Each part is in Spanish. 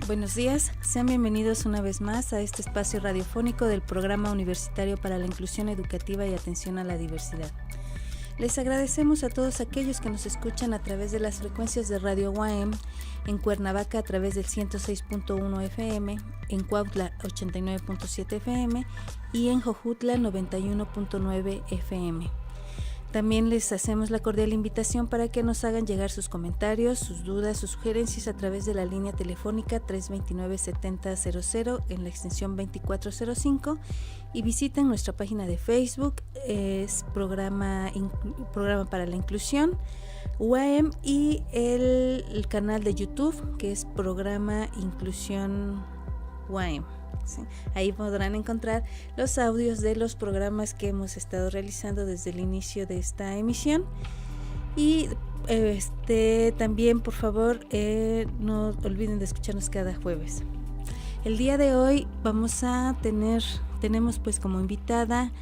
Buenos días, sean bienvenidos una vez más a este espacio radiofónico del Programa Universitario para la Inclusión Educativa y Atención a la Diversidad. Les agradecemos a todos aquellos que nos escuchan a través de las frecuencias de Radio UAM, en Cuernavaca a través del 106.1 FM, en Cuautla 89.7 FM y en Jojutla 91.9 FM. También les hacemos la cordial invitación para que nos hagan llegar sus comentarios, sus dudas, sus sugerencias a través de la línea telefónica 329-7000 en la extensión 2405 y visiten nuestra página de Facebook, es Programa para la Inclusión UAM, y el canal de YouTube que es Programa Inclusión UAM. ¿Sí? Ahí podrán encontrar los audios de los programas que hemos estado realizando desde el inicio de esta emisión. Y también, por favor, no olviden de escucharnos cada jueves. El día de hoy tenemos pues como invitada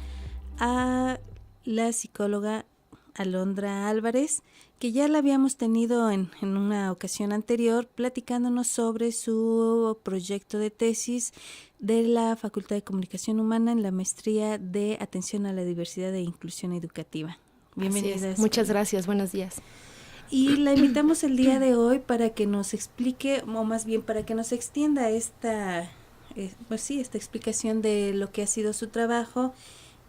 a la psicóloga Alondra Álvarez, que ya la habíamos tenido en una ocasión anterior platicándonos sobre su proyecto de tesis de la Facultad de Comunicación Humana en la maestría de Atención a la Diversidad e Inclusión Educativa. Bienvenida. Muchas gracias, buenos días. Y la invitamos el día de hoy para que nos explique, o más bien para que nos extienda esta explicación de lo que ha sido su trabajo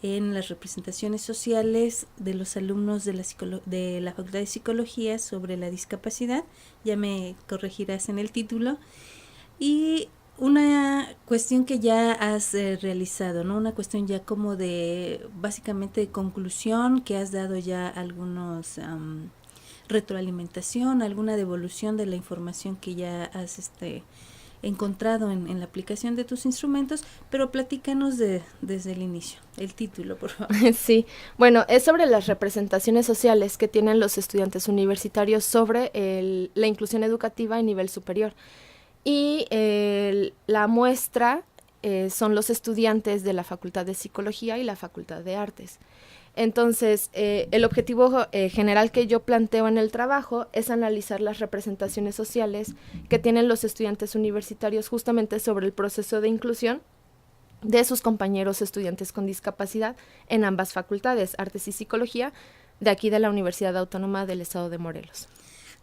en las representaciones sociales de los alumnos de la Facultad de Psicología sobre la discapacidad. Ya me corregirás en el título. Y una cuestión que ya has realizado, ¿no? Una cuestión ya como básicamente de conclusión, que has dado ya algunos retroalimentación, alguna devolución de la información que ya has encontrado en la aplicación de tus instrumentos, pero platícanos desde el inicio, el título, por favor. Sí, bueno, es sobre las representaciones sociales que tienen los estudiantes universitarios sobre la inclusión educativa a nivel superior. Y la muestra son los estudiantes de la Facultad de Psicología y la Facultad de Artes. Entonces, el objetivo general que yo planteo en el trabajo es analizar las representaciones sociales que tienen los estudiantes universitarios justamente sobre el proceso de inclusión de sus compañeros estudiantes con discapacidad en ambas facultades, Artes y Psicología, de aquí de la Universidad Autónoma del Estado de Morelos.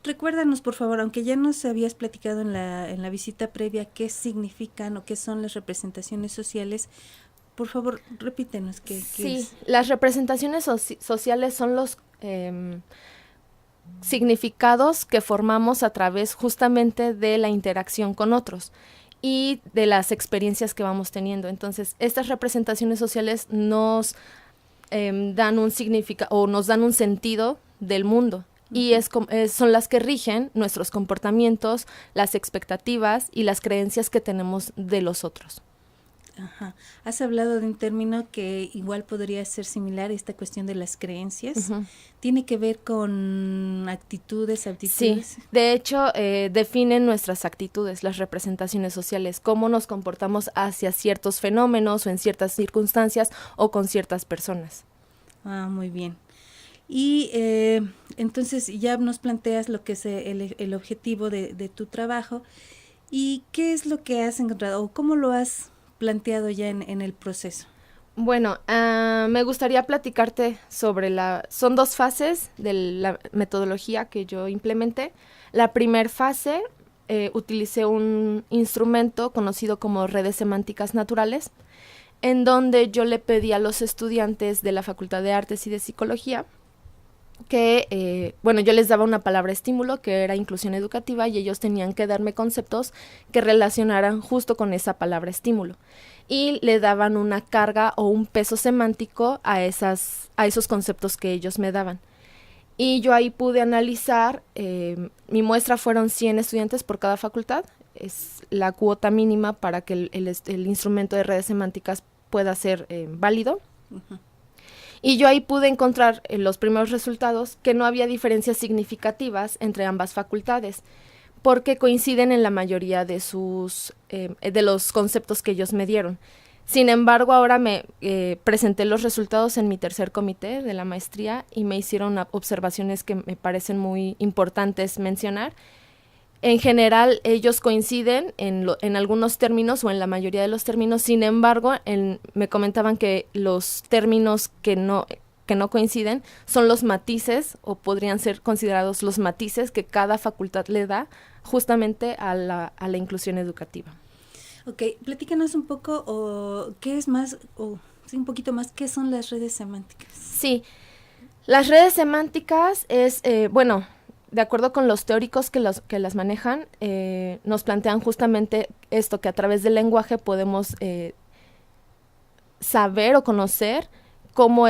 Recuérdanos, por favor, aunque ya nos habías platicado en la visita previa, qué significan o qué son las representaciones sociales. Por favor, repítenos qué es. Las representaciones sociales son los significados que formamos a través justamente de la interacción con otros y de las experiencias que vamos teniendo. Entonces, estas representaciones sociales nos dan un significado o nos dan un sentido del mundo. Y son las que rigen nuestros comportamientos, las expectativas y las creencias que tenemos de los otros. Ajá. Has hablado de un término que igual podría ser similar a esta cuestión de las creencias. Uh-huh. ¿Tiene que ver con actitudes, aptitudes? Sí, de hecho definen nuestras actitudes, las representaciones sociales, cómo nos comportamos hacia ciertos fenómenos o en ciertas circunstancias o con ciertas personas. Ah, muy bien. Y entonces ya nos planteas lo que es el objetivo de tu trabajo. ¿Y qué es lo que has encontrado o cómo lo has planteado ya en el proceso? Bueno, me gustaría platicarte sobre son dos fases de la metodología que yo implementé. La primera fase utilicé un instrumento conocido como redes semánticas naturales, en donde yo le pedí a los estudiantes de la Facultad de Artes y de Psicología que, yo les daba una palabra estímulo que era inclusión educativa y ellos tenían que darme conceptos que relacionaran justo con esa palabra estímulo y le daban una carga o un peso semántico a esos conceptos que ellos me daban. Y yo ahí pude analizar, mi muestra fueron 100 estudiantes por cada facultad, es la cuota mínima para que el instrumento de redes semánticas pueda ser válido. Uh-huh. Y yo ahí pude encontrar en los primeros resultados que no había diferencias significativas entre ambas facultades, porque coinciden en la mayoría de los conceptos que ellos me dieron. Sin embargo, ahora me presenté los resultados en mi tercer comité de la maestría y me hicieron observaciones que me parecen muy importantes mencionar. En general, ellos coinciden en algunos términos o en la mayoría de los términos. Sin embargo, me comentaban que los términos que no coinciden son los matices, o podrían ser considerados los matices que cada facultad le da justamente a la inclusión educativa. Ok, platícanos un poco, ¿qué es más, un poquito más, qué son las redes semánticas? Sí, las redes semánticas es, de acuerdo con los teóricos que las manejan, nos plantean justamente esto, que a través del lenguaje podemos saber o conocer cómo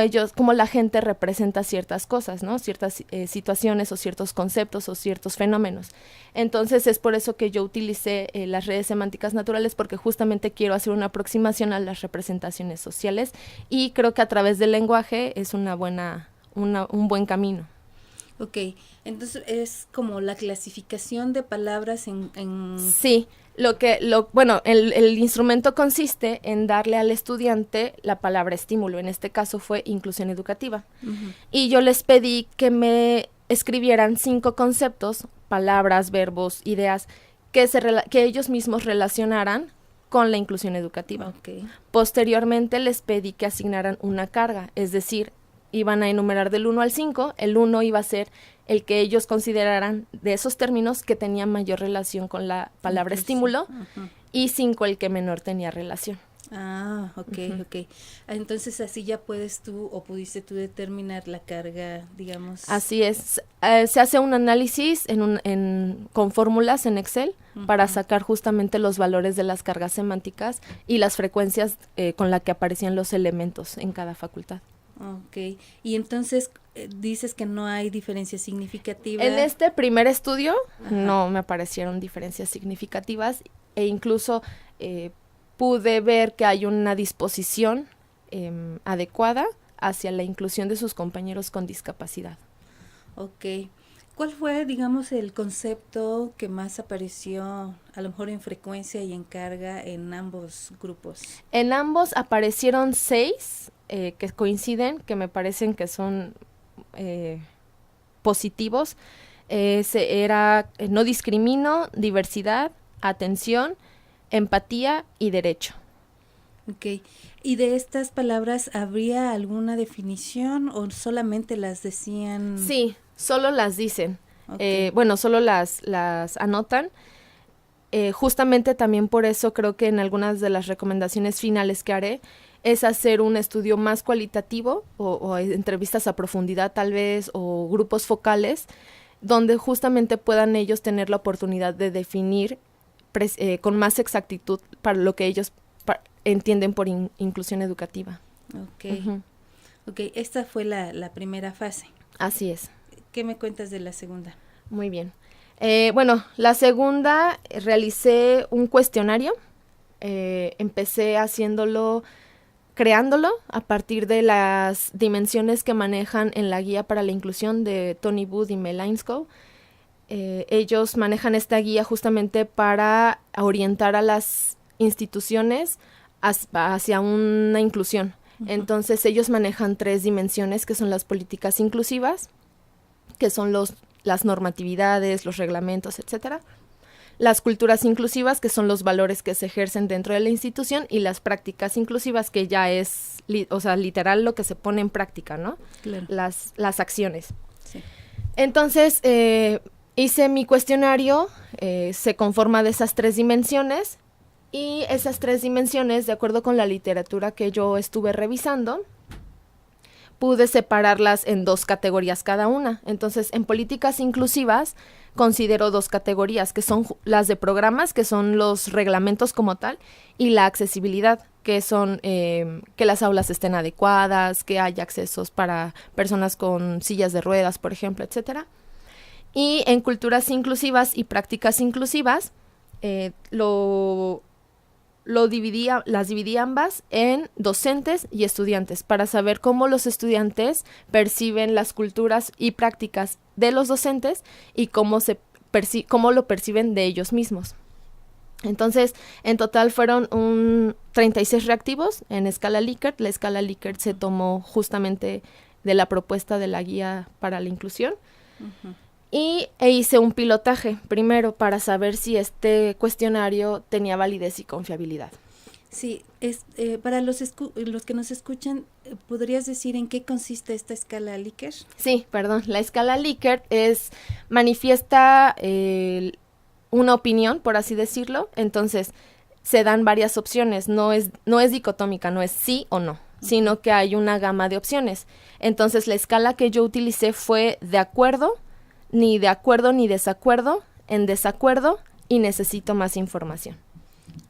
la gente representa ciertas cosas, ¿no? Ciertas situaciones o ciertos conceptos o ciertos fenómenos. Entonces es por eso que yo utilicé las redes semánticas naturales, porque justamente quiero hacer una aproximación a las representaciones sociales, y creo que a través del lenguaje es un buen camino. Ok, entonces es como la clasificación de palabras en... Sí, el instrumento consiste en darle al estudiante la palabra estímulo. En este caso fue inclusión educativa. Uh-huh. Y yo les pedí que me escribieran 5 conceptos, palabras, verbos, ideas, que ellos mismos relacionaran con la inclusión educativa. Okay. Posteriormente les pedí que asignaran una carga, es decir, iban a enumerar del 1 al 5, el 1 iba a ser el que ellos consideraran de esos términos que tenían mayor relación con la palabra estímulo, uh-huh. y 5 el que menor tenía relación. Ah, ok, uh-huh. Ok. Entonces así ya pudiste tú determinar la carga, digamos. Así es. Se hace un análisis con fórmulas en Excel, uh-huh. para sacar justamente los valores de las cargas semánticas y las frecuencias con las que aparecían los elementos en cada facultad. Ok, y entonces dices que no hay diferencia significativa. En este primer estudio, ajá, no me aparecieron diferencias significativas, e incluso pude ver que hay una disposición adecuada hacia la inclusión de sus compañeros con discapacidad. Ok, ¿cuál fue, digamos, el concepto que más apareció, a lo mejor en frecuencia y en carga, en ambos grupos? En ambos aparecieron 6 que coinciden, que me parecen que son positivos. Era no discrimino, diversidad, atención, empatía y derecho. Ok, ¿y de estas palabras habría alguna definición o solamente las decían? Sí, solo las dicen, okay. Solo las anotan. Justamente también por eso creo que en algunas de las recomendaciones finales que haré es hacer un estudio más cualitativo o entrevistas a profundidad tal vez, o grupos focales, donde justamente puedan ellos tener la oportunidad de definir con más exactitud para lo que ellos entienden por inclusión educativa. Ok, uh-huh. Ok, esta fue la primera fase. Así es. ¿Qué me cuentas de la segunda? Muy bien. La segunda realicé un cuestionario. Empecé creándolo a partir de las dimensiones que manejan en la guía para la inclusión de Tony Wood y Mel Ainscough. Ellos manejan esta guía justamente para orientar a las instituciones hacia una inclusión. Uh-huh. Entonces ellos manejan 3 dimensiones, que son las políticas inclusivas, que son las normatividades, los reglamentos, etcétera. Las culturas inclusivas, que son los valores que se ejercen dentro de la institución, y las prácticas inclusivas, que ya es, literal lo que se pone en práctica, ¿no? Claro. Las acciones. Sí. Entonces, hice mi cuestionario, se conforma de esas 3 dimensiones, y esas 3 dimensiones, de acuerdo con la literatura que yo estuve revisando, pude separarlas en 2 categorías cada una. Entonces, en políticas inclusivas considero 2 categorías, que son las de programas, que son los reglamentos como tal, y la accesibilidad, que son que las aulas estén adecuadas, que haya accesos para personas con sillas de ruedas, por ejemplo, etcétera. Y en culturas inclusivas y prácticas inclusivas, las dividí ambas en docentes y estudiantes, para saber cómo los estudiantes perciben las culturas y prácticas de los docentes y cómo lo perciben de ellos mismos. Entonces, en total fueron 36 reactivos en escala Likert. La escala Likert se tomó justamente de la propuesta de la guía para la inclusión. Uh-huh. e hice un pilotaje primero para saber si este cuestionario tenía validez y confiabilidad. Sí, para los que nos escuchan, ¿podrías decir en qué consiste esta escala Likert? Sí, perdón. La escala Likert manifiesta una opinión, por así decirlo. Entonces, se dan varias opciones. No es dicotómica, no es sí o no, sino que hay una gama de opciones. Entonces, la escala que yo utilicé fue de acuerdo ni desacuerdo, en desacuerdo y necesito más información.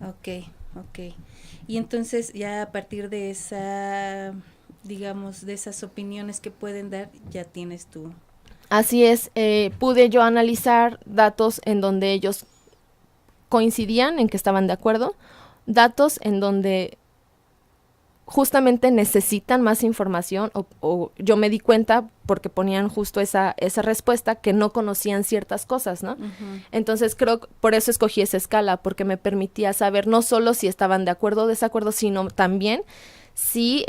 Ok. Y entonces ya a partir de esa, digamos, de esas opiniones que pueden dar, ya tienes tú. Así es, pude yo analizar datos en donde ellos coincidían en que estaban de acuerdo, datos en donde justamente necesitan más información o yo me di cuenta porque ponían justo esa respuesta que no conocían ciertas cosas, ¿no? Uh-huh. Entonces creo que por eso escogí esa escala, porque me permitía saber no solo si estaban de acuerdo o desacuerdo, sino también si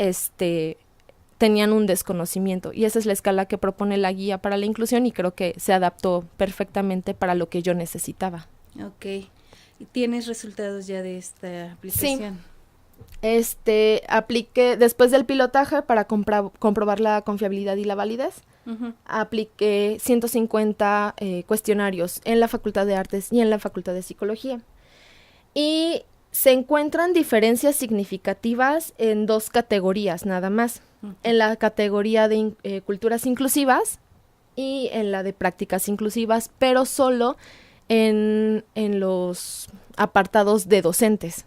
tenían un desconocimiento. Y esa es la escala que propone la guía para la inclusión y creo que se adaptó perfectamente para lo que yo necesitaba. Ok. ¿Y tienes resultados ya de esta aplicación? Sí. Apliqué después del pilotaje para comprobar la confiabilidad y la validez. Uh-huh. Apliqué 150 cuestionarios en la Facultad de Artes y en la Facultad de Psicología. Y se encuentran diferencias significativas en 2 categorías nada más. Uh-huh. En la categoría de culturas inclusivas y en la de prácticas inclusivas, pero solo en los apartados de docentes.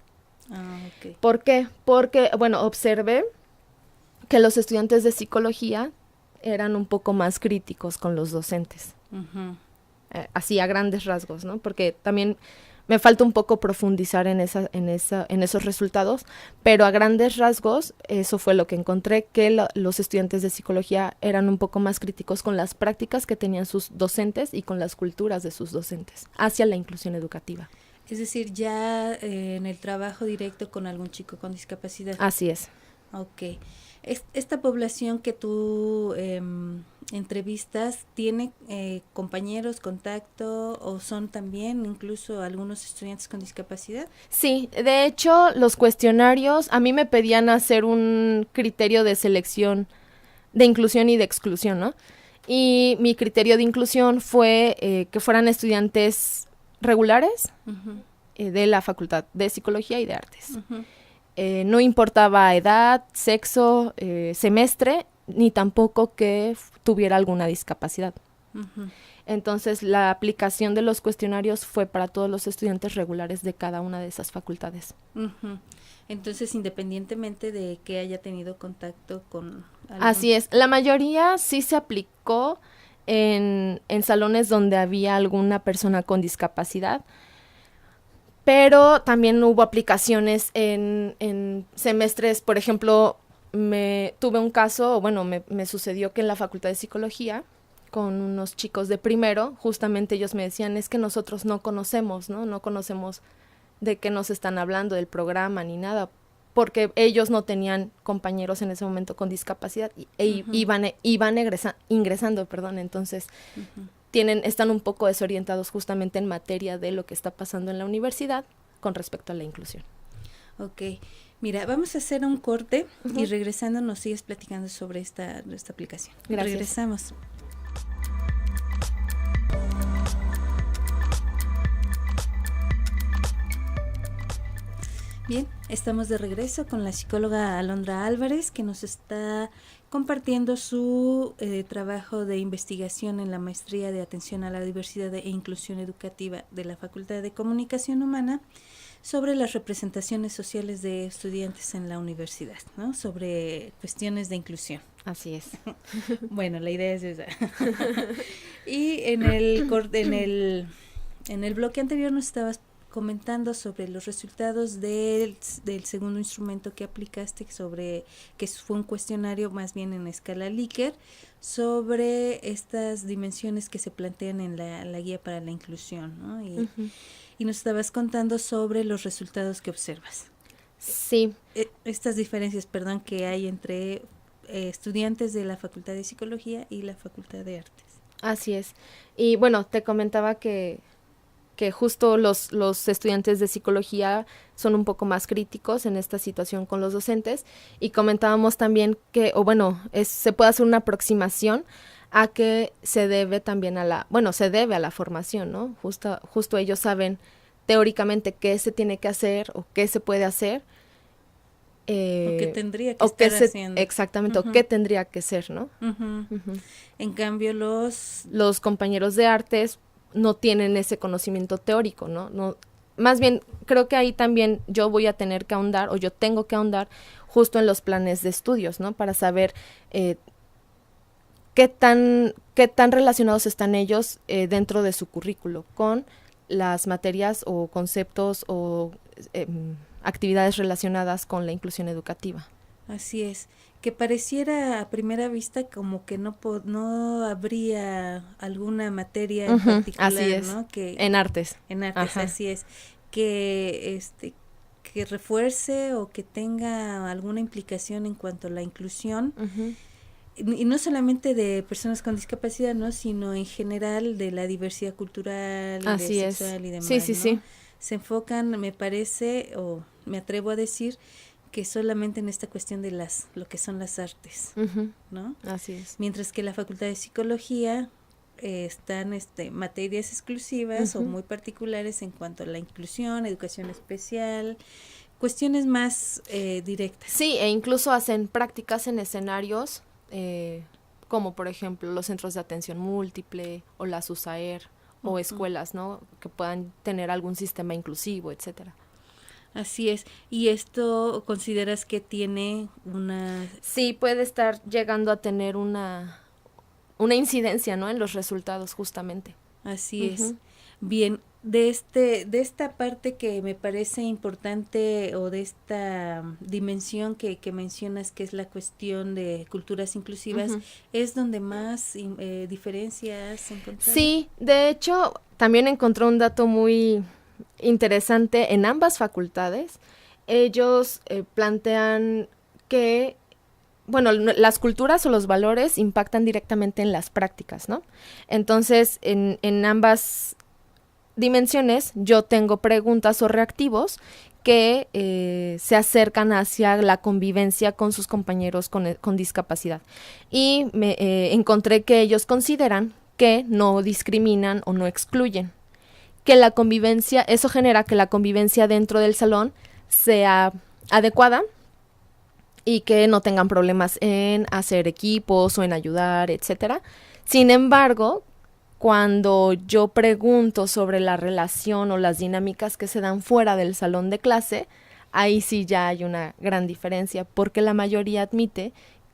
Okay. ¿Por qué? Porque, bueno, observé que los estudiantes de psicología eran un poco más críticos con los docentes. Uh-huh. Así a grandes rasgos, ¿no? Porque también me falta un poco profundizar en esos resultados, pero a grandes rasgos eso fue lo que encontré, que los estudiantes de psicología eran un poco más críticos con las prácticas que tenían sus docentes y con las culturas de sus docentes hacia la inclusión educativa. Es decir, ya en el trabajo directo con algún chico con discapacidad. Así es. Ok. Esta población que tú entrevistas, ¿tiene compañeros, contacto o son también incluso algunos estudiantes con discapacidad? Sí, de hecho, los cuestionarios, a mí me pedían hacer un criterio de selección, de inclusión y de exclusión, ¿no? Y mi criterio de inclusión fue que fueran estudiantes regulares uh-huh. De la Facultad de Psicología y de Artes. Uh-huh. No importaba edad, sexo, semestre, ni tampoco que tuviera alguna discapacidad. Uh-huh. Entonces, la aplicación de los cuestionarios fue para todos los estudiantes regulares de cada una de esas facultades. Uh-huh. Entonces, independientemente de que haya tenido contacto con algún... Así es. La mayoría sí se aplicó en salones donde había alguna persona con discapacidad, pero también hubo aplicaciones en semestres. Por ejemplo, tuve un caso, bueno, me sucedió que en la Facultad de Psicología, con unos chicos de primero, justamente ellos me decían, es que nosotros no conocemos, ¿no? No conocemos de qué nos están hablando, del programa, ni nada, porque ellos no tenían compañeros en ese momento con discapacidad uh-huh. iban ingresando, entonces uh-huh. Están un poco desorientados justamente en materia de lo que está pasando en la universidad con respecto a la inclusión. Ok, mira, vamos a hacer un corte uh-huh. y regresando nos sigues platicando sobre esta aplicación. Gracias. Regresamos. Bien, estamos de regreso con la psicóloga Alondra Álvarez, que nos está compartiendo su trabajo de investigación en la maestría de atención a la diversidad e inclusión educativa de la Facultad de Comunicación Humana sobre las representaciones sociales de estudiantes en la universidad, ¿no? Sobre cuestiones de inclusión. Así es. Bueno, la idea es esa. Y en el bloque anterior nos estabas comentando sobre los resultados del segundo instrumento que aplicaste, que fue un cuestionario más bien en escala Likert, sobre estas dimensiones que se plantean en la guía para la inclusión, ¿no? Y nos estabas contando sobre los resultados que observas. Sí. Estas diferencias, que hay entre estudiantes de la Facultad de Psicología y la Facultad de Artes. Así es. Y bueno, te comentaba que justo los estudiantes de psicología son un poco más críticos en esta situación con los docentes, y comentábamos también que, o bueno, se puede hacer una aproximación a que se debe también se debe a la formación, ¿no? Justo ellos saben teóricamente qué se tiene que hacer o qué se puede hacer. O que tendría que estar haciendo. Exactamente, o qué tendría que ser, ¿no? En cambio, los compañeros de artes no tienen ese conocimiento teórico, ¿no? Más bien, creo que ahí también yo voy a tener que ahondar, o yo tengo que ahondar justo en los planes de estudios, ¿no? Para saber qué tan relacionados están ellos dentro de su currículo con las materias o conceptos o actividades relacionadas con la inclusión educativa. Así es, que pareciera a primera vista como que no habría alguna materia en particular, así es, ¿no? Que en artes. En artes, ajá. Así es, que que refuerce o que tenga alguna implicación en cuanto a la inclusión. Y no solamente de personas con discapacidad, ¿no? Sino en general de la diversidad cultural, sexual y demás, sí, ¿no? sí. Se enfocan, me parece, o me atrevo a decir, que solamente en esta cuestión de lo que son las artes, ¿no? Así es. Mientras que la Facultad de Psicología están materias exclusivas o muy particulares en cuanto a la inclusión, educación especial, cuestiones más directas. Sí, e incluso hacen prácticas en escenarios como por ejemplo los centros de atención múltiple o las USAER o escuelas, ¿no? Que puedan tener algún sistema inclusivo, etcétera. Así es. ¿Y esto consideras que tiene una...? Sí, puede estar llegando a tener una incidencia, ¿no? En los resultados, justamente. Así es. Bien, de esta parte que me parece importante, o de esta dimensión que mencionas, que es la cuestión de culturas inclusivas, ¿es donde más diferencias encontrado? Sí, de hecho, también encontré un dato muy interesante en ambas facultades. Ellos plantean que, bueno, las culturas o los valores impactan directamente en las prácticas, ¿no? Entonces, en ambas dimensiones yo tengo preguntas o reactivos que se acercan hacia la convivencia con sus compañeros con discapacidad. Y me encontré que ellos consideran que no discriminan o no excluyen, que la convivencia, eso genera que la convivencia dentro del salón sea adecuada y que no tengan problemas en hacer equipos o en ayudar, etcétera. Sin embargo, cuando yo pregunto sobre la relación o las dinámicas que se dan fuera del salón de clase, ahí sí ya hay una gran diferencia, porque la mayoría admite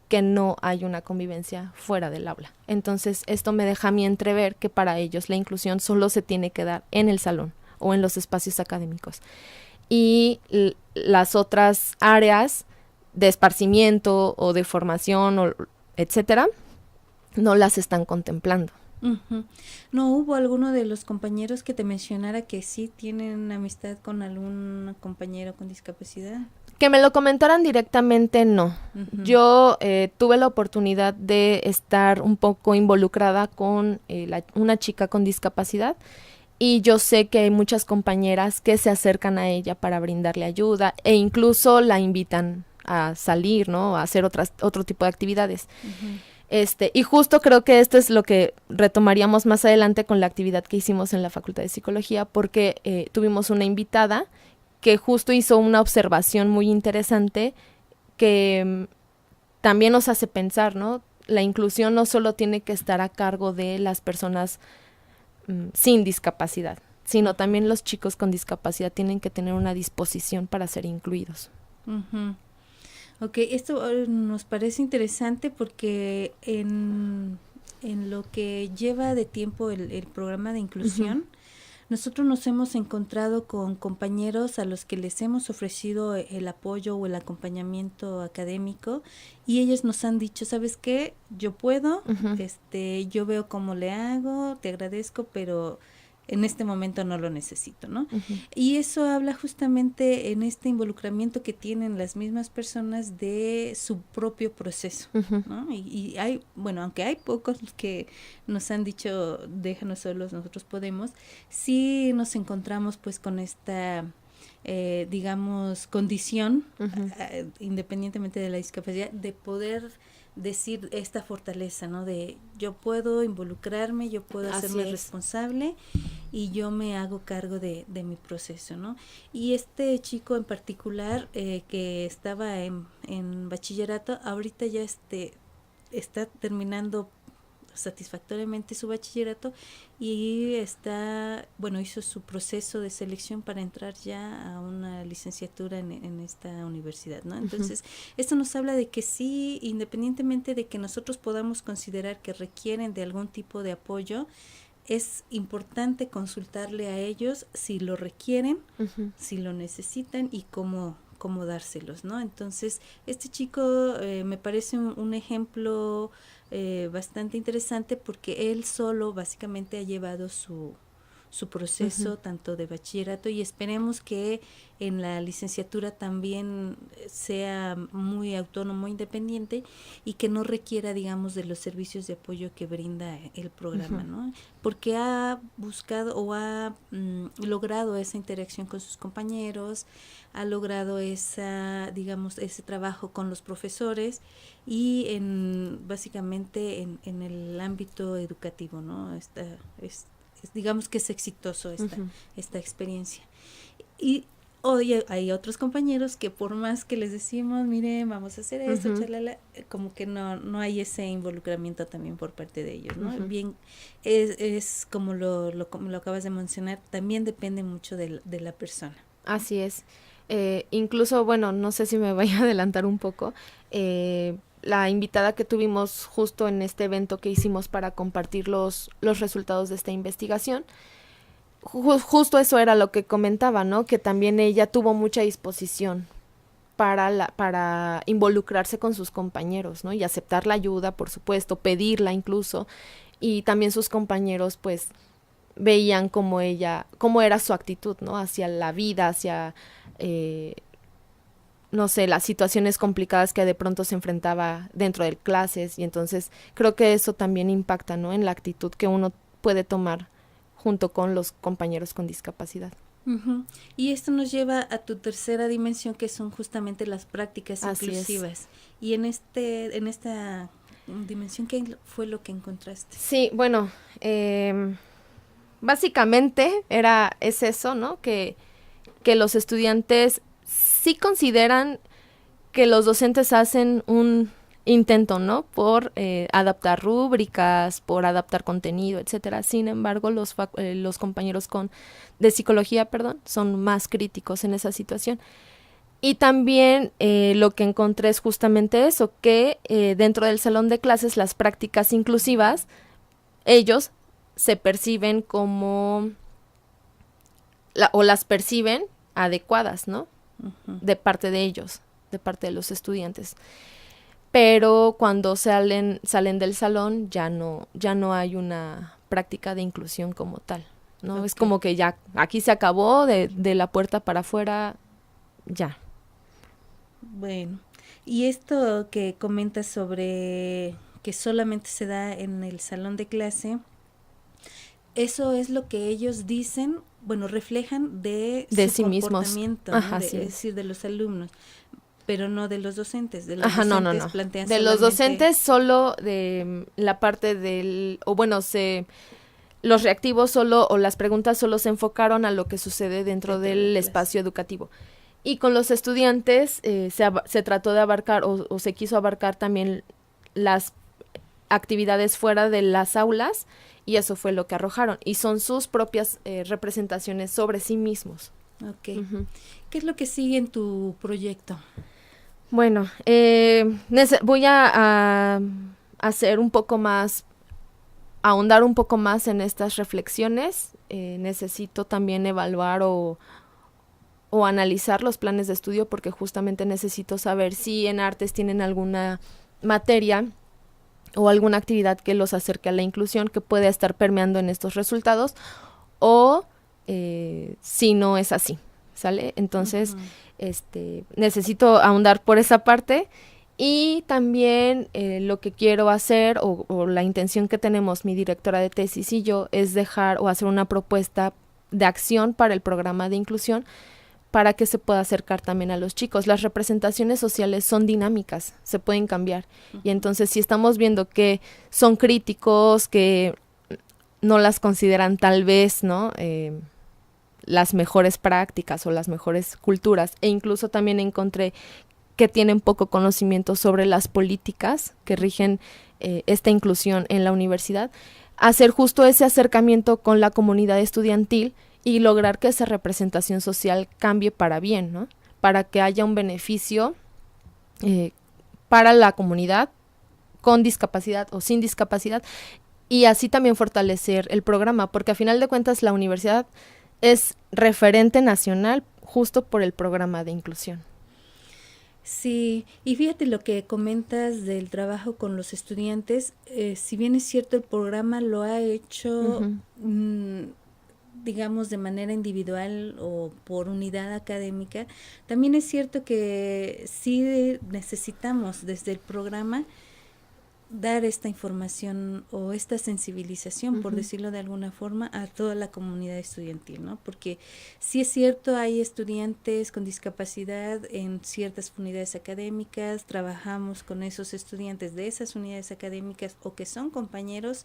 que no hay una convivencia fuera del aula. Entonces, esto me deja a mí entrever que para ellos la inclusión solo se tiene que dar en el salón o en los espacios académicos. Y las otras áreas de esparcimiento o de formación, etcétera, no las están contemplando. ¿No hubo alguno de los compañeros que te mencionara que sí tienen amistad con algún compañero con discapacidad? Que me lo comentaran directamente, no. Yo tuve la oportunidad de estar un poco involucrada con una chica con discapacidad, y yo sé que hay muchas compañeras que se acercan a ella para brindarle ayuda e incluso la invitan a salir, ¿no? A hacer otro tipo de actividades. Y justo creo que esto es lo que retomaríamos más adelante con la actividad que hicimos en la Facultad de Psicología, porque tuvimos una invitada que justo hizo una observación muy interesante que también nos hace pensar, ¿no? La inclusión no solo tiene que estar a cargo de las personas sin discapacidad, sino también los chicos con discapacidad tienen que tener una disposición para ser incluidos. Ok, esto nos parece interesante porque en lo que lleva de tiempo el programa de inclusión, nosotros nos hemos encontrado con compañeros a los que les hemos ofrecido el apoyo o el acompañamiento académico, y ellos nos han dicho, ¿sabes qué? Yo puedo, yo veo cómo le hago, te agradezco, pero en este momento no lo necesito, ¿no? Uh-huh. Y eso habla justamente en este involucramiento que tienen las mismas personas de su propio proceso, uh-huh. ¿no? Y hay, bueno, aunque hay pocos que nos han dicho, déjanos solos, nosotros podemos, sí nos encontramos pues con esta, digamos, condición, uh-huh. Independientemente de la discapacidad, de poder decir esta fortaleza, ¿no? De yo puedo involucrarme, yo puedo hacerme responsable y yo me hago cargo de mi proceso, ¿no? Y este chico en particular que estaba en bachillerato, ahorita ya está terminando satisfactoriamente su bachillerato y hizo su proceso de selección para entrar ya a una licenciatura en esta universidad, ¿no? Entonces, esto nos habla de que sí, independientemente de que nosotros podamos considerar que requieren de algún tipo de apoyo, es importante consultarle a ellos si lo requieren, si lo necesitan y cómo dárselos, ¿no? Entonces, este chico me parece un ejemplo bastante interesante porque él solo básicamente ha llevado su proceso tanto de bachillerato y esperemos que en la licenciatura también sea muy autónomo, independiente y que no requiera, digamos, de los servicios de apoyo que brinda el programa, ¿no? Porque ha buscado o ha logrado esa interacción con sus compañeros, ha logrado esa, digamos, ese trabajo con los profesores y básicamente en el ámbito educativo, ¿no? Digamos que es exitoso esta experiencia. Y hoy hay otros compañeros que por más que les decimos, miren, vamos a hacer esto, chalala, como que no hay ese involucramiento también por parte de ellos, ¿no? Bien, es como lo acabas de mencionar, también depende mucho de la persona. Así es. Incluso, bueno, no sé si me voy a adelantar un poco, la invitada que tuvimos justo en este evento que hicimos para compartir los resultados de esta investigación, justo eso era lo que comentaba, ¿no? Que también ella tuvo mucha disposición para involucrarse con sus compañeros, ¿no? Y aceptar la ayuda, por supuesto, pedirla incluso, y también sus compañeros, pues, veían cómo era su actitud, ¿no? Hacia la vida, hacia no sé, las situaciones complicadas que de pronto se enfrentaba dentro de clases, y entonces creo que eso también impacta, ¿no? En la actitud que uno puede tomar junto con los compañeros con discapacidad. Y esto nos lleva a tu tercera dimensión, que son justamente las prácticas inclusivas. Y en esta dimensión, ¿qué fue lo que encontraste? Sí, bueno, básicamente es eso, ¿no? Que los estudiantes sí consideran que los docentes hacen un intento, ¿no? Por adaptar rúbricas, por adaptar contenido, etcétera. Sin embargo, los compañeros de psicología, son más críticos en esa situación. Y también lo que encontré es justamente eso, que dentro del salón de clases, las prácticas inclusivas, ellos se perciben como o las perciben adecuadas, ¿no? De parte de ellos, de parte de los estudiantes. Pero cuando salen del salón ya no hay una práctica de inclusión como tal, ¿no? Es como que ya aquí se acabó, de la puerta para afuera, ya. Bueno, y esto que comentas sobre que solamente se da en el salón de clase, eso es lo que ellos dicen, bueno, reflejan de su sí comportamiento, mismos. Ajá, ¿no? sí. Es decir, de los alumnos, pero no de los docentes. De los Ajá, docentes no. plantean de los docentes solo de la parte los reactivos solo, o las preguntas solo se enfocaron a lo que sucede dentro del espacio educativo. Y con los estudiantes se trató de abarcar o se quiso abarcar también las actividades fuera de las aulas, y eso fue lo que arrojaron. Y son sus propias representaciones sobre sí mismos. Ok. ¿Qué es lo que sigue en tu proyecto? Bueno, voy a hacer un poco más, ahondar un poco más en estas reflexiones. Necesito también evaluar o analizar los planes de estudio, porque justamente necesito saber si en artes tienen alguna materia o alguna actividad que los acerque a la inclusión, que pueda estar permeando en estos resultados, o si no es así, ¿sale? Entonces, necesito ahondar por esa parte. Y también lo que quiero hacer o la intención que tenemos mi directora de tesis y yo es dejar o hacer una propuesta de acción para el programa de inclusión para que se pueda acercar también a los chicos. Las representaciones sociales son dinámicas, se pueden cambiar. Y entonces si estamos viendo que son críticos, que no las consideran tal vez, ¿no? Las mejores prácticas o las mejores culturas, e incluso también encontré que tienen poco conocimiento sobre las políticas que rigen esta inclusión en la universidad, hacer justo ese acercamiento con la comunidad estudiantil y lograr que esa representación social cambie para bien, ¿no? Para que haya un beneficio para la comunidad con discapacidad o sin discapacidad, y así también fortalecer el programa, porque a final de cuentas la universidad es referente nacional justo por el programa de inclusión. Sí, y fíjate lo que comentas del trabajo con los estudiantes, si bien es cierto el programa lo ha hecho, digamos, de manera individual o por unidad académica, también es cierto que sí necesitamos desde el programa dar esta información o esta sensibilización, por decirlo de alguna forma, a toda la comunidad estudiantil, ¿no? Porque sí es cierto, hay estudiantes con discapacidad en ciertas unidades académicas, trabajamos con esos estudiantes de esas unidades académicas o que son compañeros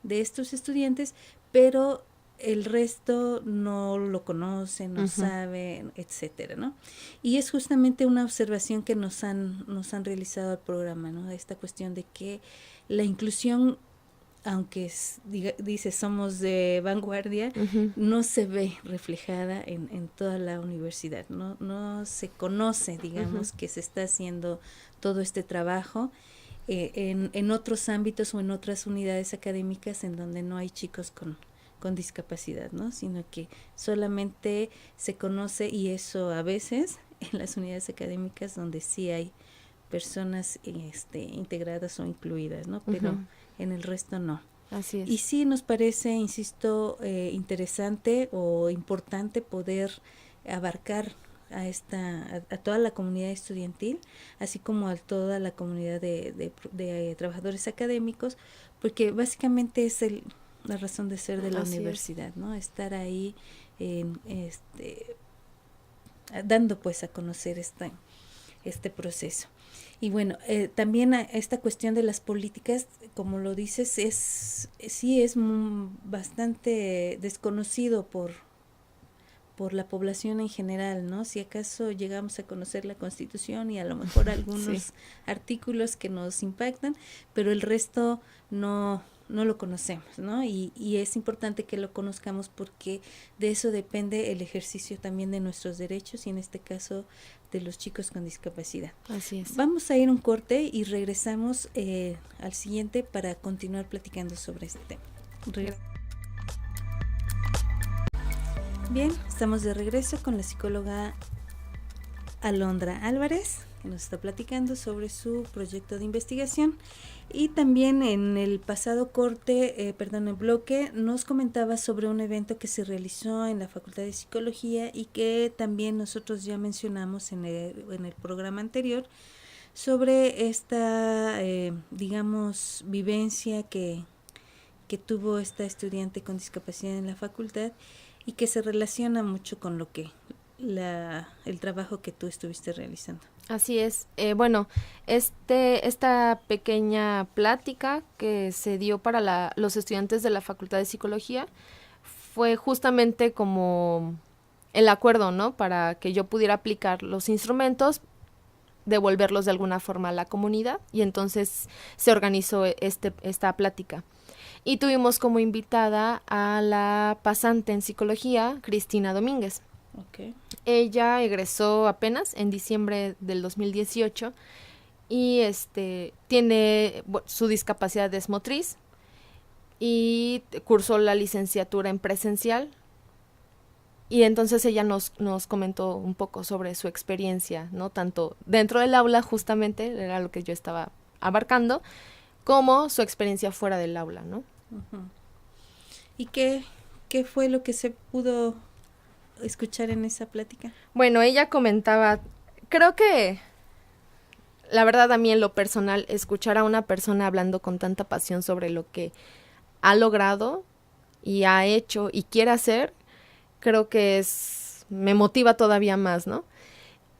de estos estudiantes, pero el resto no lo conoce, no sabe, etcétera, ¿no? Y es justamente una observación que nos han realizado al programa, ¿no? Esta cuestión de que la inclusión, aunque dice somos de vanguardia, no se ve reflejada en toda la universidad, no se conoce, digamos, que se está haciendo todo este trabajo en otros ámbitos o en otras unidades académicas en donde no hay chicos con discapacidad, ¿no? Sino que solamente se conoce, y eso a veces en las unidades académicas donde sí hay personas integradas o incluidas, ¿no? Pero en el resto no. Así es. Y sí nos parece, insisto, interesante o importante poder abarcar a toda la comunidad estudiantil, así como a toda la comunidad de trabajadores académicos, porque básicamente es la razón de ser de la universidad, ¿no? Estar ahí dando pues a conocer este proceso. Y bueno, también esta cuestión de las políticas, como lo dices, es bastante desconocido por la población en general, ¿no? Si acaso llegamos a conocer la Constitución y a lo mejor algunos artículos que nos impactan, pero el resto no lo conocemos, ¿no? Y es importante que lo conozcamos porque de eso depende el ejercicio también de nuestros derechos y en este caso de los chicos con discapacidad. Así es. Vamos a ir un corte y regresamos al siguiente para continuar platicando sobre este tema. Bien, estamos de regreso con la psicóloga Alondra Álvarez, que nos está platicando sobre su proyecto de investigación. Y también en el pasado bloque, nos comentaba sobre un evento que se realizó en la Facultad de Psicología y que también nosotros ya mencionamos en el programa anterior, sobre esta, digamos, vivencia que tuvo esta estudiante con discapacidad en la facultad y que se relaciona mucho con lo que el trabajo que tú estuviste realizando. Así es. Bueno, esta pequeña plática que se dio para los estudiantes de la Facultad de Psicología fue justamente como el acuerdo, ¿no? Para que yo pudiera aplicar los instrumentos, devolverlos de alguna forma a la comunidad, y entonces se organizó esta plática. Y tuvimos como invitada a la pasante en psicología, Cristina Domínguez. Okay. Ella egresó apenas en diciembre del 2018 y tiene su discapacidad es motriz y cursó la licenciatura en presencial, y entonces ella nos comentó un poco sobre su experiencia, ¿no? Tanto dentro del aula, justamente era lo que yo estaba abarcando, como su experiencia fuera del aula, ¿no? Uh-huh. ¿Y qué ¿Qué fue lo que se pudo escuchar en esa plática? Bueno, ella comentaba, creo que la verdad a mí en lo personal, escuchar a una persona hablando con tanta pasión sobre lo que ha logrado y ha hecho y quiere hacer, creo que me motiva todavía más, ¿no?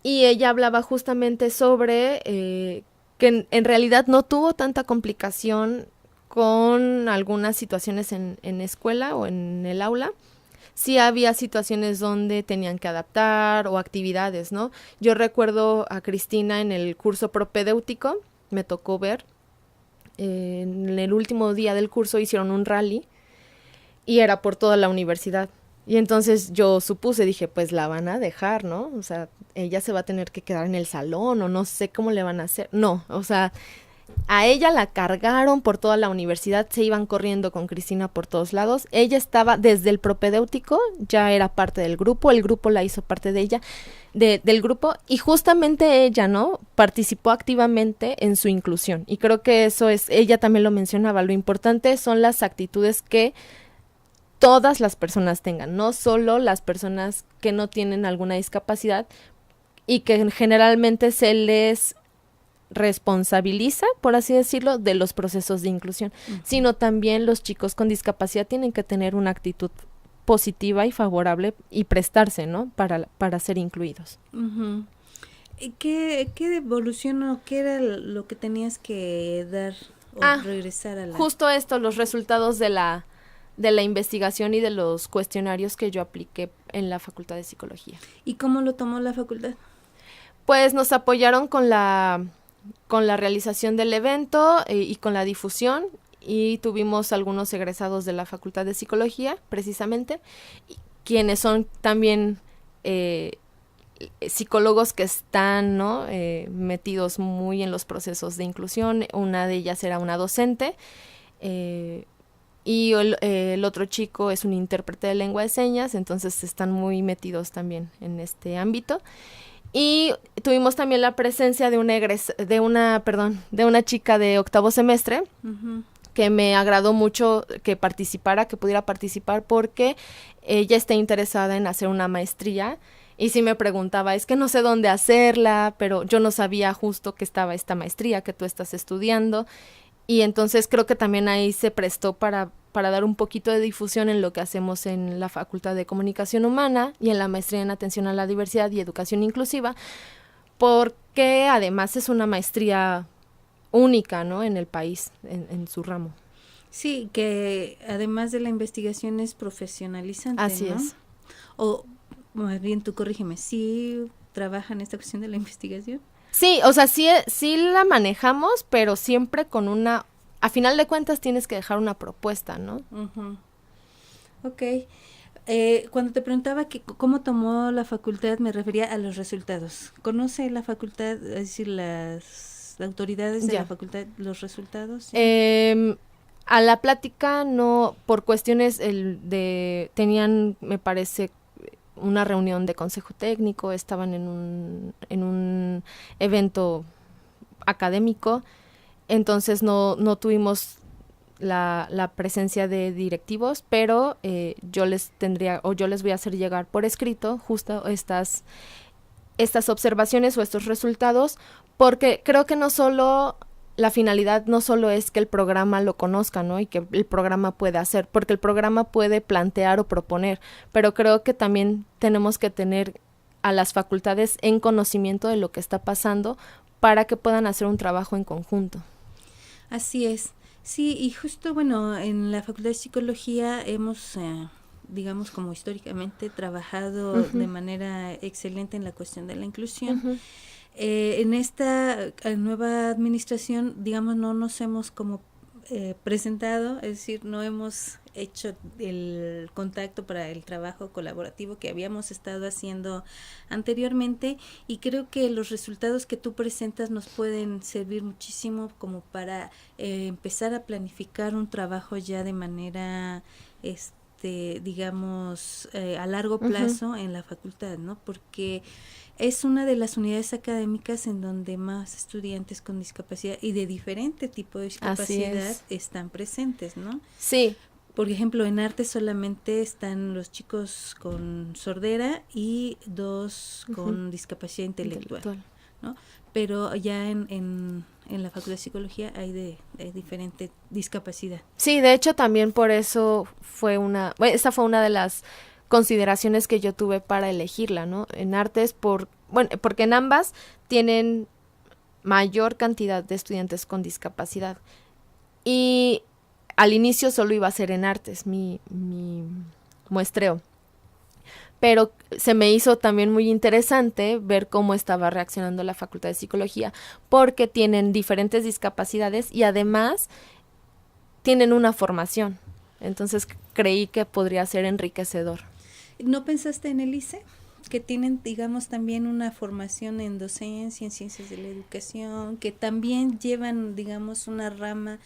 Y ella hablaba justamente sobre que en realidad no tuvo tanta complicación con algunas situaciones en escuela o en el aula. Sí había situaciones donde tenían que adaptar o actividades, ¿no? Yo recuerdo a Cristina en el curso propedéutico, me tocó ver, en el último día del curso hicieron un rally y era por toda la universidad. Y entonces yo supuse, dije, pues la van a dejar, ¿no? O sea, ella se va a tener que quedar en el salón o no sé cómo le van a hacer. No, o sea, a ella la cargaron por toda la universidad, se iban corriendo con Cristina por todos lados. Ella estaba desde el propedéutico, ya era parte del grupo, el grupo la hizo parte de ella, del grupo, y justamente ella, ¿no? Participó activamente en su inclusión. Y creo que eso es, ella también lo mencionaba, lo importante son las actitudes que todas las personas tengan, no solo las personas que no tienen alguna discapacidad y que generalmente se les responsabiliza, por así decirlo, de los procesos de inclusión, sino también los chicos con discapacidad tienen que tener una actitud positiva y favorable y prestarse, ¿no? Para ser incluidos. Uh-huh. ¿Qué evolución o qué era lo que tenías que dar o regresar a la...? Justo esto, los resultados de la investigación y de los cuestionarios que yo apliqué en la Facultad de Psicología. ¿Y cómo lo tomó la facultad? Pues nos apoyaron con la realización del evento y con la difusión, y tuvimos algunos egresados de la Facultad de Psicología, precisamente, quienes son también psicólogos que están, ¿no? Metidos muy en los procesos de inclusión. Una de ellas era una docente, y el otro chico es un intérprete de lengua de señas, entonces están muy metidos también en este ámbito. Y tuvimos también la presencia de una chica de octavo semestre, uh-huh, que me agradó mucho que pudiera participar, porque ella está interesada en hacer una maestría. Y sí me preguntaba, es que no sé dónde hacerla, pero yo no sabía justo que estaba esta maestría que tú estás estudiando. Y entonces creo que también ahí se prestó para dar un poquito de difusión en lo que hacemos en la Facultad de Comunicación Humana y en la Maestría en Atención a la Diversidad y Educación Inclusiva, porque además es una maestría única, ¿no? En el país, en su ramo. Sí, que además de la investigación es profesionalizante, Así, ¿no? Es. O más bien tú corrígeme, ¿sí trabajan esta cuestión de la investigación? Sí, o sea, sí la manejamos, pero siempre con a final de cuentas tienes que dejar una propuesta, ¿no? Uh-huh. Ok. Cuando te preguntaba cómo tomó la facultad, me refería a los resultados. ¿Conoce la facultad, es decir, las autoridades de la facultad, los resultados? ¿Sí? A la plática no, por cuestiones tenían, me parece, una reunión de consejo técnico, estaban en un evento académico, entonces no tuvimos la presencia de directivos, pero yo les voy a hacer llegar por escrito justo estas observaciones o estos resultados, porque creo que la finalidad no solo es que el programa lo conozca, ¿no? Y que el programa pueda hacer, porque el programa puede plantear o proponer, pero creo que también tenemos que tener a las facultades en conocimiento de lo que está pasando para que puedan hacer un trabajo en conjunto. Así es. Sí, y justo, bueno, en la Facultad de Psicología hemos, digamos, como históricamente trabajado uh-huh, de manera excelente en la cuestión de la inclusión. Uh-huh. En esta nueva administración, digamos, no nos hemos como presentado, es decir, no hemos hecho el contacto para el trabajo colaborativo que habíamos estado haciendo anteriormente, y creo que los resultados que tú presentas nos pueden servir muchísimo como para empezar a planificar un trabajo ya de manera digamos a largo plazo uh-huh, en la facultad, ¿no? Porque es una de las unidades académicas en donde más estudiantes con discapacidad y de diferente tipo de discapacidad están presentes, ¿no? Sí, por ejemplo, en arte solamente están los chicos con sordera y 2 con discapacidad intelectual, ¿no? Pero ya en la Facultad de Psicología hay de diferente discapacidad. Sí, de hecho también por eso esta fue una de las consideraciones que yo tuve para elegirla, ¿no? En artes porque en ambas tienen mayor cantidad de estudiantes con discapacidad. Y al inicio solo iba a ser en artes mi muestreo. Pero se me hizo también muy interesante ver cómo estaba reaccionando la Facultad de Psicología, porque tienen diferentes discapacidades y además tienen una formación. Entonces creí que podría ser enriquecedor. ¿No pensaste en el ICE? Que tienen, digamos, también una formación en docencia, en ciencias de la educación, que también llevan, digamos, una rama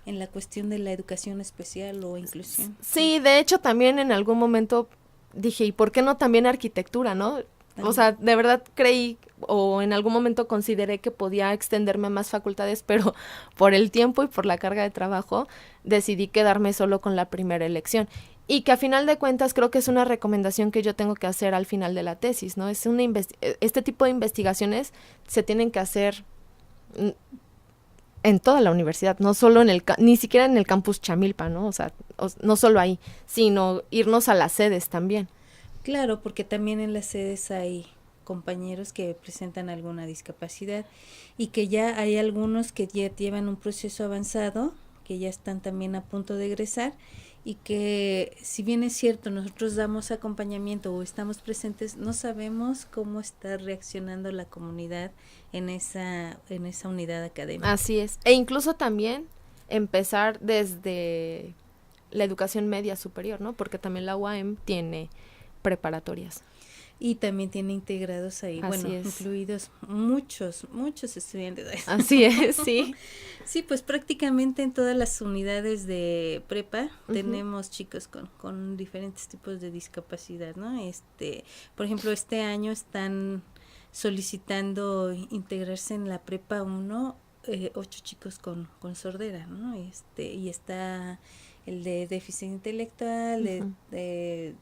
en la cuestión de la educación especial o inclusión. Sí, de hecho también en algún momento dije, ¿y por qué no también arquitectura, no? O sea, de verdad creí o en algún momento consideré que podía extenderme a más facultades, pero por el tiempo y por la carga de trabajo decidí quedarme solo con la primera elección. Y que a final de cuentas creo que es una recomendación que yo tengo que hacer al final de la tesis, ¿no? Este tipo de investigaciones se tienen que hacer en toda la universidad, no solo ni siquiera en el campus Chamilpa, ¿no? O sea, no solo ahí, sino irnos a las sedes también. Claro, porque también en las sedes hay compañeros que presentan alguna discapacidad y que ya hay algunos que ya llevan un proceso avanzado, que ya están también a punto de egresar y que si bien es cierto nosotros damos acompañamiento o estamos presentes, no sabemos cómo está reaccionando la comunidad en esa unidad académica. Así es, e incluso también empezar desde la educación media superior, ¿no? Porque también la UAM tiene preparatorias. Y también tiene integrados ahí, incluidos muchos estudiantes. Así es, sí. Sí, pues prácticamente en todas las unidades de prepa tenemos chicos con diferentes tipos de discapacidad, ¿no? Por ejemplo, este año están solicitando integrarse en la prepa 1 8 chicos con sordera, ¿no? Y está el de déficit intelectual, de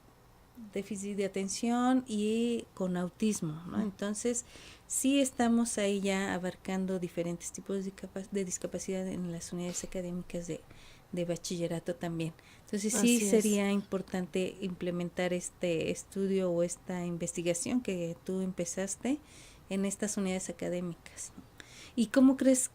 déficit de atención y con autismo, ¿no? Entonces, sí estamos ahí ya abarcando diferentes tipos de discapacidad en las unidades académicas de bachillerato también. Entonces, sí sería importante implementar este estudio o esta investigación que tú empezaste en estas unidades académicas, ¿no? ¿Y cómo crees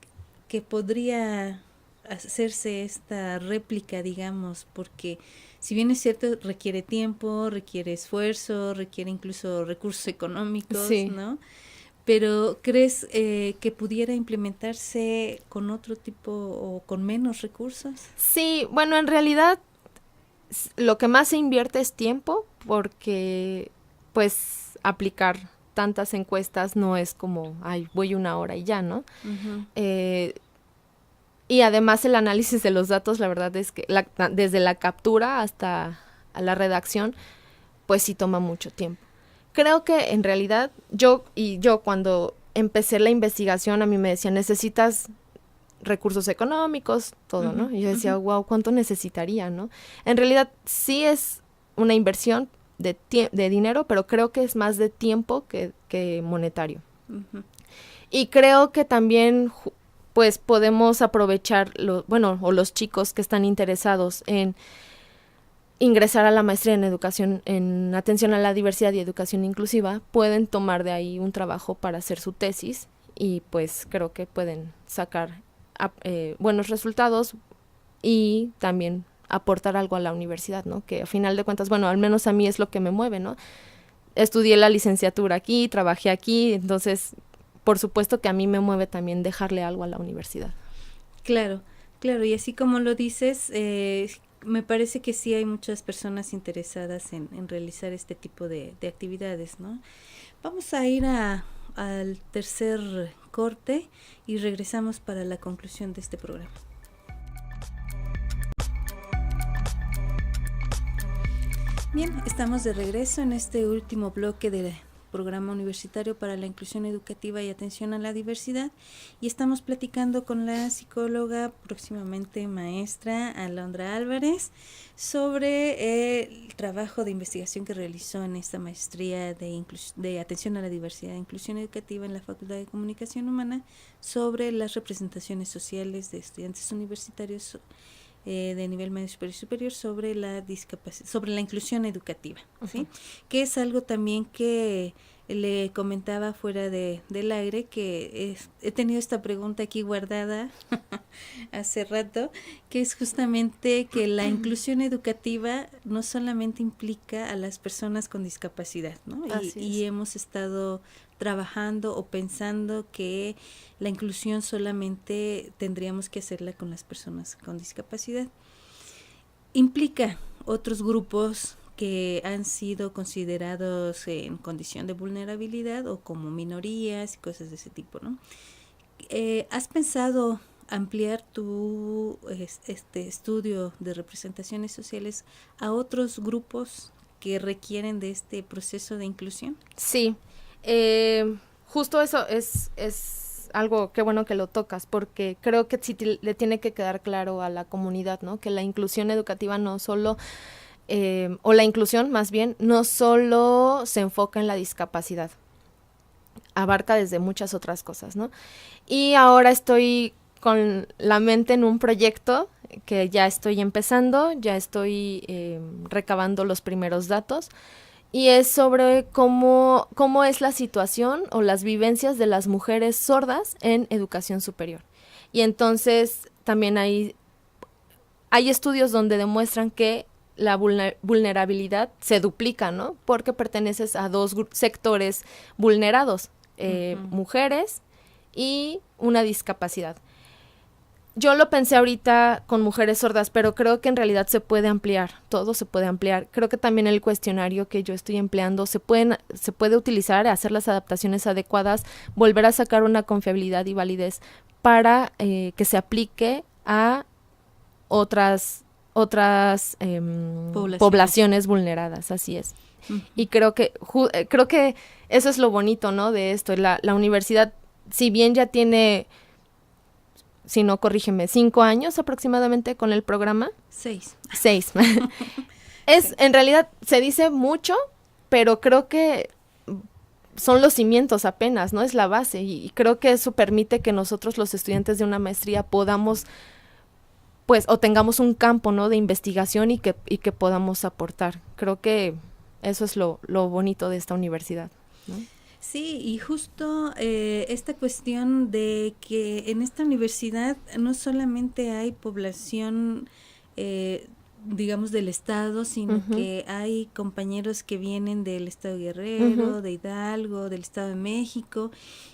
que podría hacerse esta réplica, digamos? Porque si bien es cierto, requiere tiempo, requiere esfuerzo, requiere incluso recursos económicos, ¿no? Pero ¿crees que pudiera implementarse con otro tipo o con menos recursos? Sí, bueno, en realidad lo que más se invierte es tiempo, porque pues aplicar tantas encuestas no es como, voy 1 hora y ya, ¿no? Y además el análisis de los datos, la verdad es que desde la captura hasta a la redacción, pues sí toma mucho tiempo. Creo que en realidad yo cuando empecé la investigación a mí me decían, necesitas recursos económicos, todo, ¿no? Y yo decía, wow, ¿cuánto necesitaría, no? En realidad sí es una inversión de dinero, pero creo que es más de tiempo que monetario. Y creo que también pues podemos aprovechar los chicos que están interesados en ingresar a la maestría en educación, en atención a la diversidad y educación inclusiva, pueden tomar de ahí un trabajo para hacer su tesis y pues creo que pueden sacar buenos resultados y también aportar algo a la universidad, ¿no? Que a final de cuentas, al menos a mí es lo que me mueve, ¿no? Estudié la licenciatura aquí, trabajé aquí, entonces por supuesto que a mí me mueve también dejarle algo a la universidad. Claro, y así como lo dices, me parece que sí hay muchas personas interesadas en realizar este tipo de actividades, ¿no? Vamos a ir al tercer corte y regresamos para la conclusión de este programa. Bien, estamos de regreso en este último bloque Programa Universitario para la Inclusión Educativa y Atención a la Diversidad, y estamos platicando con la psicóloga, próximamente maestra, Alondra Álvarez, sobre el trabajo de investigación que realizó en esta maestría de Atención a la Diversidad e Inclusión Educativa en la Facultad de Comunicación Humana, sobre las representaciones sociales de estudiantes universitarios de nivel medio superior y superior sobre la discapacidad, sobre la inclusión educativa, ¿sí? Que es algo también que le comentaba fuera del aire, que he tenido esta pregunta aquí guardada hace rato, que es justamente que la inclusión educativa no solamente implica a las personas con discapacidad, ¿no? Y hemos estado trabajando o pensando que la inclusión solamente tendríamos que hacerla con las personas con discapacidad. Implica otros grupos que han sido considerados en condición de vulnerabilidad o como minorías y cosas de ese tipo, ¿no? ¿Has pensado ampliar tu estudio de representaciones sociales a otros grupos que requieren de este proceso de inclusión? Sí, justo eso es algo, qué bueno que lo tocas, porque creo que sí le tiene que quedar claro a la comunidad, ¿no? Que la inclusión educativa no solo, o la inclusión más bien, no solo se enfoca en la discapacidad, abarca desde muchas otras cosas, ¿no? Y ahora estoy con la mente en un proyecto que ya estoy empezando, ya estoy recabando los primeros datos, y es sobre cómo es la situación o las vivencias de las mujeres sordas en educación superior. Y entonces también hay estudios donde demuestran que la vulnerabilidad se duplica, ¿no? Porque perteneces a dos sectores vulnerados, mujeres y una discapacidad. Yo lo pensé ahorita con mujeres sordas, pero creo que en realidad se puede ampliar, todo se puede ampliar. Creo que también el cuestionario que yo estoy empleando se puede utilizar, hacer las adaptaciones adecuadas, volver a sacar una confiabilidad y validez para que se aplique a otras poblaciones vulneradas, así es. Y creo que eso es lo bonito, ¿no? De esto, la universidad, si bien ya tiene, si no, corrígeme, 5 años aproximadamente con el programa. 6. En realidad se dice mucho, pero creo que son los cimientos apenas, ¿no? Es la base, y creo que eso permite que nosotros, los estudiantes de una maestría, podamos, pues, o tengamos un campo, ¿no?, de investigación y que podamos aportar. Creo que eso es lo bonito de esta universidad, ¿no? Sí, y justo esta cuestión de que en esta universidad no solamente hay población, digamos, del estado, sino que hay compañeros que vienen del estado de Guerrero, de Hidalgo, del estado de México,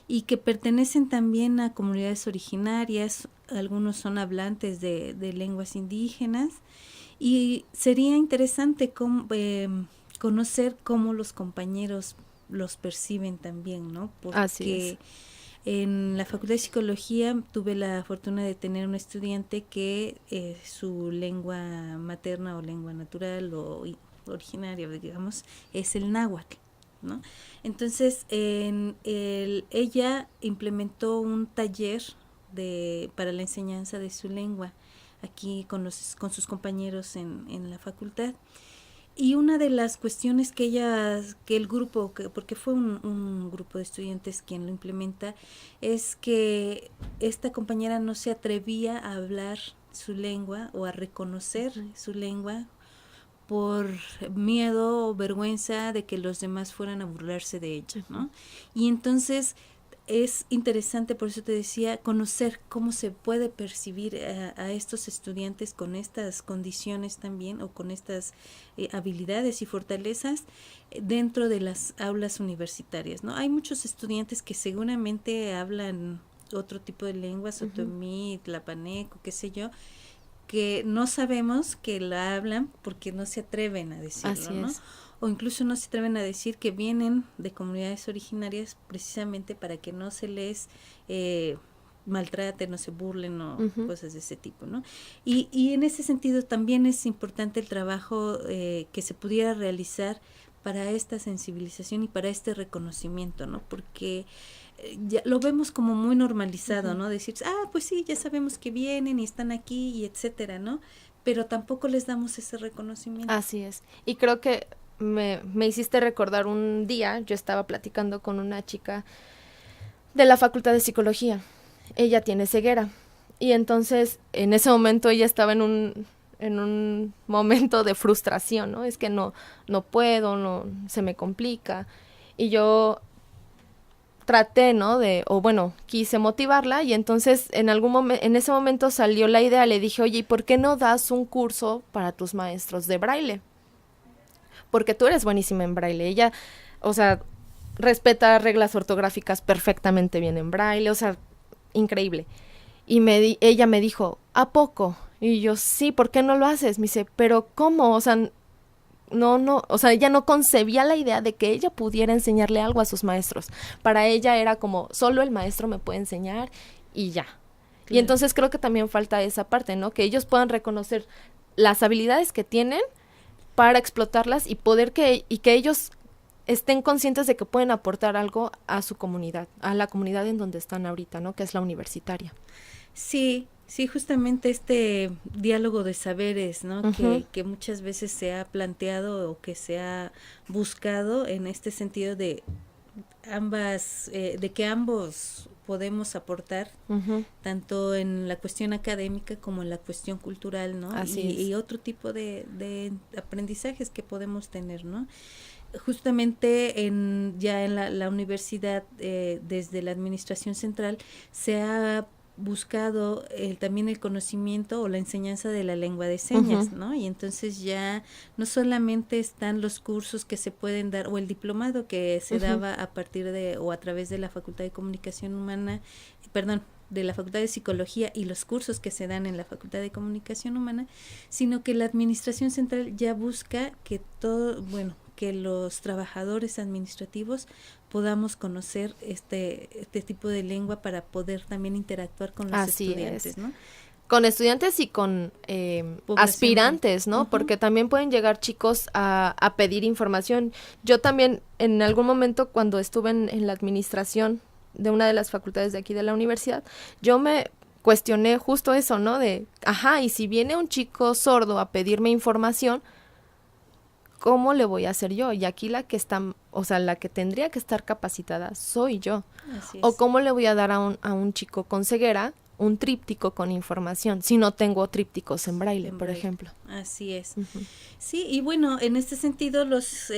y que pertenecen también a comunidades originarias. Algunos son hablantes de lenguas indígenas, y sería interesante conocer cómo los compañeros los perciben también, ¿no? Porque en la Facultad de Psicología tuve la fortuna de tener un estudiante que su lengua materna o lengua natural o originaria, digamos, es el náhuatl, ¿no? Entonces, ella implementó un taller para la enseñanza de su lengua aquí con sus compañeros en la facultad. Y una de las cuestiones que el grupo, porque fue un grupo de estudiantes quien lo implementa, es que esta compañera no se atrevía a hablar su lengua o a reconocer su lengua por miedo o vergüenza de que los demás fueran a burlarse de ella, ¿no? Y entonces es interesante, por eso te decía, conocer cómo se puede percibir a estos estudiantes con estas condiciones también, o con estas habilidades y fortalezas dentro de las aulas universitarias, ¿no? Hay muchos estudiantes que seguramente hablan otro tipo de lenguas, otomí, tlapaneco, qué sé yo, que no sabemos que la hablan porque no se atreven a decirlo, ¿no? O incluso no se atreven a decir que vienen de comunidades originarias precisamente para que no se les maltraten, no se burlen o cosas de ese tipo, ¿no? Y en ese sentido también es importante el trabajo que se pudiera realizar para esta sensibilización y para este reconocimiento, ¿no? Porque ya lo vemos como muy normalizado, ¿no? Decir, pues sí, ya sabemos que vienen y están aquí y etcétera, ¿no? Pero tampoco les damos ese reconocimiento. Así es. Y creo que me hiciste recordar un día, yo estaba platicando con una chica de la Facultad de Psicología. Ella tiene ceguera. Y entonces, en ese momento ella estaba en un momento de frustración, ¿no? Es que no puedo, se me complica. Y yo traté, ¿no? Quise motivarla y entonces en ese momento salió la idea, le dije, oye, ¿y por qué no das un curso para tus maestros de braille? Porque tú eres buenísima en braille. Ella, o sea, respeta reglas ortográficas perfectamente bien en braille, o sea, increíble. Y ella me dijo, ¿a poco? Y yo, sí, ¿por qué no lo haces? Me dice, ¿pero cómo? O sea, o sea, ella no concebía la idea de que ella pudiera enseñarle algo a sus maestros. Para ella era como, solo el maestro me puede enseñar y ya. Claro. Y entonces creo que también falta esa parte, ¿no? Que ellos puedan reconocer las habilidades que tienen para explotarlas y que ellos estén conscientes de que pueden aportar algo a su comunidad, a la comunidad en donde están ahorita, ¿no? Que es la universitaria. Sí, justamente este diálogo de saberes, ¿no? Uh-huh. Que muchas veces se ha planteado o que se ha buscado en este sentido de de que ambos podemos aportar, uh-huh, tanto en la cuestión académica como en la cuestión cultural, ¿no? Y otro tipo de aprendizajes que podemos tener, ¿no? Justamente ya en la universidad, desde la administración central, se ha buscado también el conocimiento o la enseñanza de la lengua de señas, uh-huh, ¿no? Y entonces ya no solamente están los cursos que se pueden dar o el diplomado que se, uh-huh, daba a partir o a través de la Facultad de Comunicación Humana, de la Facultad de Psicología y los cursos que se dan en la Facultad de Comunicación Humana, sino que la administración central ya busca que que los trabajadores administrativos podamos conocer este tipo de lengua para poder también interactuar con los estudiantes, ¿no? Con estudiantes y con aspirantes, ¿no? Uh-huh. Porque también pueden llegar chicos a pedir información. Yo también, en algún momento, cuando estuve en la administración de una de las facultades de aquí de la universidad, yo me cuestioné justo eso, ¿no? Y si viene un chico sordo a pedirme información, ¿cómo le voy a hacer yo? Y aquí la que tendría que estar capacitada soy yo. Así es. O ¿cómo le voy a dar a un chico con ceguera un tríptico con información si no tengo trípticos en braille, por ejemplo? Así es. Uh-huh. Sí, y bueno, en este sentido los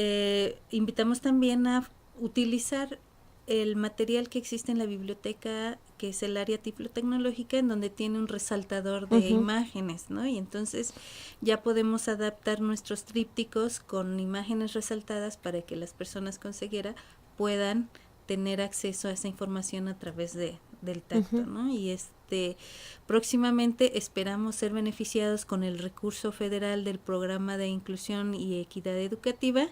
invitamos también a utilizar el material que existe en la biblioteca, que es el área tiflotecnológica, en donde tiene un resaltador de, uh-huh, imágenes, ¿no? Y entonces ya podemos adaptar nuestros trípticos con imágenes resaltadas para que las personas con ceguera puedan tener acceso a esa información a través del tacto, uh-huh, ¿no? Y próximamente esperamos ser beneficiados con el recurso federal del Programa de Inclusión y Equidad Educativa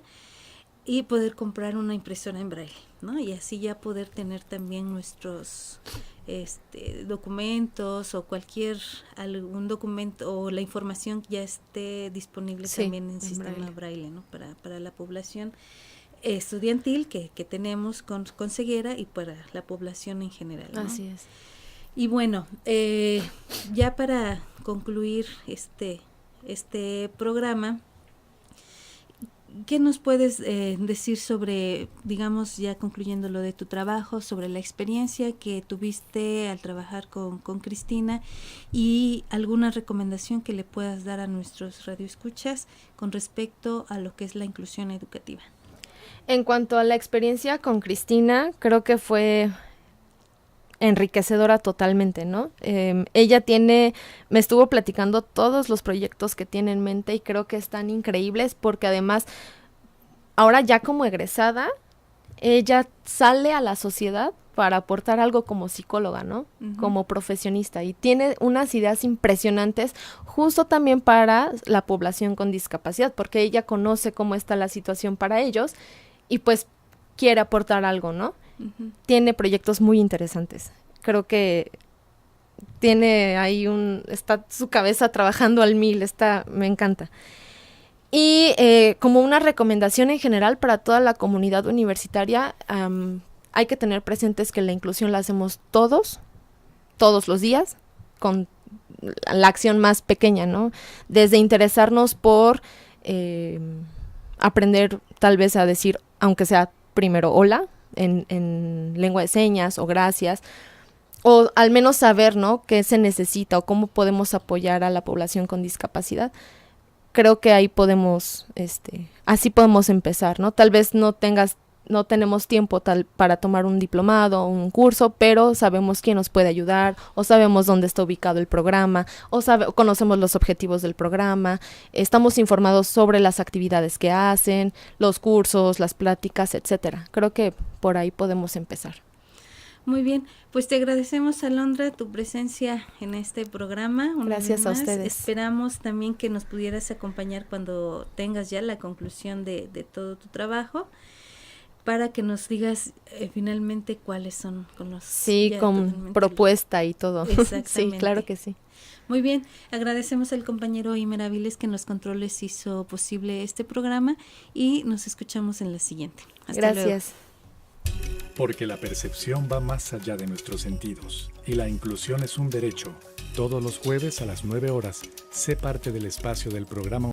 y poder comprar una impresora en braille, ¿no? Y así ya poder tener también nuestros documentos o algún documento o la información ya esté disponible, sí, también en sistema braille, ¿no? Para la población estudiantil que tenemos con ceguera y para la población en general, ¿no? Así es. Y bueno, ya para concluir este programa, ¿qué nos puedes decir sobre, digamos, ya concluyendo lo de tu trabajo, sobre la experiencia que tuviste al trabajar con Cristina y alguna recomendación que le puedas dar a nuestros radioescuchas con respecto a lo que es la inclusión educativa? En cuanto a la experiencia con Cristina, creo que fue enriquecedora totalmente, ¿no? Ella me estuvo platicando todos los proyectos que tiene en mente y creo que están increíbles porque además, ahora ya como egresada, ella sale a la sociedad para aportar algo como psicóloga, ¿no? Uh-huh. Como profesionista y tiene unas ideas impresionantes justo también para la población con discapacidad porque ella conoce cómo está la situación para ellos y pues quiere aportar algo, ¿no? Uh-huh. Tiene proyectos muy interesantes. Creo que tiene ahí está su cabeza trabajando al 1000, me encanta. Y como una recomendación en general para toda la comunidad universitaria, hay que tener presentes que la inclusión la hacemos todos los días, con la acción más pequeña, ¿no? Desde interesarnos por aprender tal vez a decir, aunque sea primero hola, en lengua de señas o gracias, o al menos saber, ¿no?, qué se necesita o cómo podemos apoyar a la población con discapacidad. Creo que ahí podemos, así podemos empezar, ¿no? Tal vez no tenemos tiempo para tomar un diplomado o un curso, pero sabemos quién nos puede ayudar, o sabemos dónde está ubicado el programa, o conocemos los objetivos del programa, estamos informados sobre las actividades que hacen, los cursos, las pláticas, etcétera. Creo que por ahí podemos empezar. Muy bien, pues te agradecemos, Alondra, tu presencia en este programa. Gracias a ustedes. Esperamos también que nos pudieras acompañar cuando tengas ya la conclusión de todo tu trabajo, para que nos digas finalmente cuáles son con los... Sí, con propuesta y todo. Exactamente. Sí, claro que sí. Muy bien, agradecemos al compañero Imer Aviles que en los controles hizo posible este programa y nos escuchamos en la siguiente. Hasta Gracias. Luego. Porque la percepción va más allá de nuestros sentidos y la inclusión es un derecho. Todos los jueves a las 9 horas, sé parte del espacio del programa